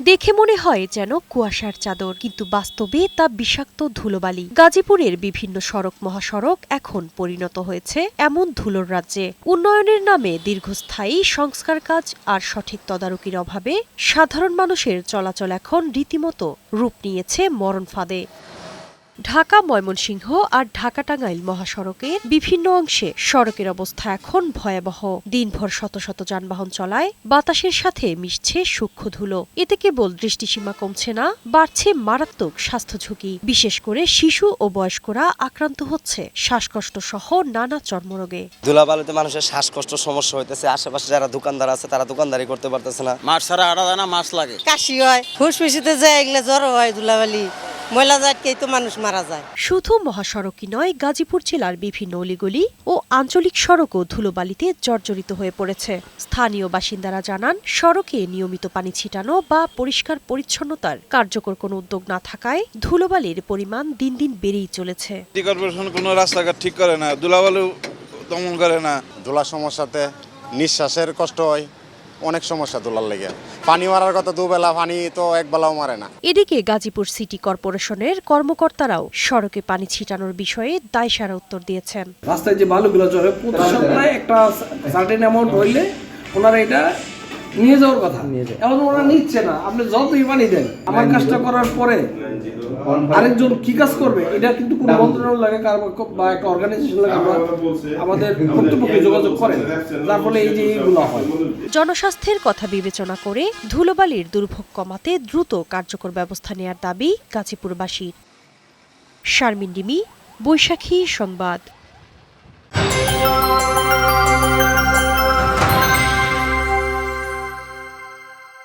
দেখে মনে হয় যেন কুয়াশার চাদর, কিন্তু বাস্তবে তা বিষাক্ত ধুলোবালি। গাজীপুরের বিভিন্ন সড়ক মহাসড়ক এখন পরিণত হয়েছে এমন ধুলোর রাজ্যে। উন্নয়নের নামে দীর্ঘস্থায়ী সংস্কার কাজ আর সঠিক তদারকির অভাবে সাধারণ মানুষের চলাচল এখন রীতিমতো রূপ নিয়েছে মরণ ফাঁদে। ঢাকা ময়মনসিংহ আর ঢাকা টাঙ্গাইল মহাসড়কের বিভিন্ন অংশে সড়কের অবস্থা এখন ভয়াবহ। দিনভর শত শত যানবাহন চলায় বাতাসের সাথে মিশছে সূক্ষ্ম ধুলো। এতে কেবল দৃষ্টিসীমা কমছে না, বাড়ছে মারাত্মক স্বাস্থ্য ঝুঁকি। বিশেষ করে শিশু ও বয়স্করা আক্রান্ত হচ্ছে শ্বাসকষ্ট সহ নানা চর্মরোগে। ধুলাবালিতে মানুষের শ্বাসকষ্ট সমস্যা হইতেছে। আশেপাশে যারা দোকানদার আছে তারা দোকানদারি করতে পারতেছে না। মাছ ছাড়া আড়া দানা মাছ লাগে, কাশি হয়, ফুসফুসিতে যায়, এগুলো জ্বর হয়, ধুলাবালি ময়লা জাটকেই তো মানুষ মারা যায়। শুধু মহাসড়কই নয়, গাজীপুর জেলার বিভিন্ন অলিগলি ও আঞ্চলিক সড়কও ধুলোবালিতে জর্জরিত হয়ে পড়েছে। স্থানীয় বাসিন্দারা জানান, সড়কে নিয়মিত পানি ছিটানো বা পরিষ্কার পরিচ্ছন্নতার কার্যকর কোনো উদ্যোগ না থাকায় ধুলোবালির পরিমাণ দিন দিন বেড়েই চলেছে। সিটি কর্পোরেশন কোনো রাস্তাঘাট ঠিক করে না, ধুলাবালি দমন করে না। ধুলার সমস্যাতে নিঃশ্বাসের কষ্ট হয়, অনেক সমস্যা ধুলার লেগে। পানি মারার কথা দুবেলা, পানি তো একবেলাও মারে না। এদিকে গাজীপুর সিটি কর্পোরেশনের কর্মকর্তারাও সড়কে পানি ছিটানোর বিষয়ে দায়সারা উত্তর দিয়েছেন। রাস্তায় যে বালুগুলো চলে প্রতি সপ্তাহে একটা সার্টেন অ্যামাউন্ট হইলে ওনারা এটা নিয়ে যাওয়ার কথা, এখন ওরা নিচ্ছে না। আপনি যতই পানি দেন, আমার কাজটা করার পরে আরেকজন কি কাজ করবে, এটা কিন্তু কোনো মন্ত্রণালয় লাগে বা একটা অর্গানাইজেশন লাগে আমাদের কর্তৃপক্ষে যোগাযোগ করেন, যার ফলে এই যে এইগুলো হয়। জনস্বাস্থ্যের কথা বিবেচনা করে ধুলোবালির দুর্ভোগ কমাতে দ্রুত কার্যকর ব্যবস্থা নেয়ার দাবি গাজীপুরবাসীর। শারমিন ডিমি, বৈশাখী সংবাদ।